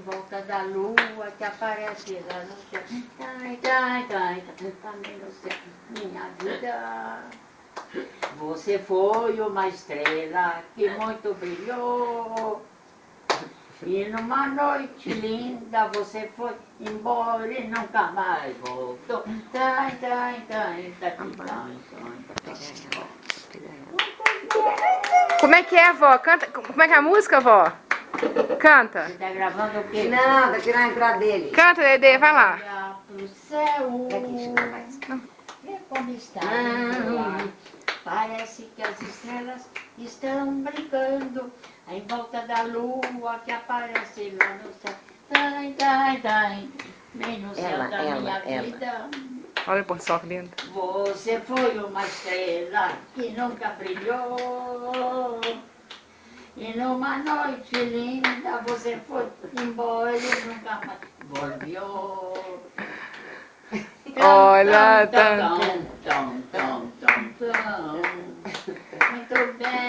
volta da lua que aparece lá no céu. Ai, ai, ai, também no céu, minha vida. Você foi uma estrela que muito brilhou. E numa noite linda você foi embora e nunca mais voltou. Ai, ai, ai, ai, Como é que é, vó? Canta. Como é que é a música, vó? Canta. Você tá gravando o quê? Não, daqui na entrada dele. Canta, Dedê, vai lá. Olha pro céu, vê como está o ar. Parece que as estrelas estão brincando em volta da lua que aparece lá no céu. Dai, dai, dai, bem no céu da minha vida. Olha o pôr do sol que lindo. Você foi uma estrela que nunca brilhou. E numa noite linda você foi embora e nunca mais voltou. Olha, Tão, tão, tão, tão, tão. Muito bem.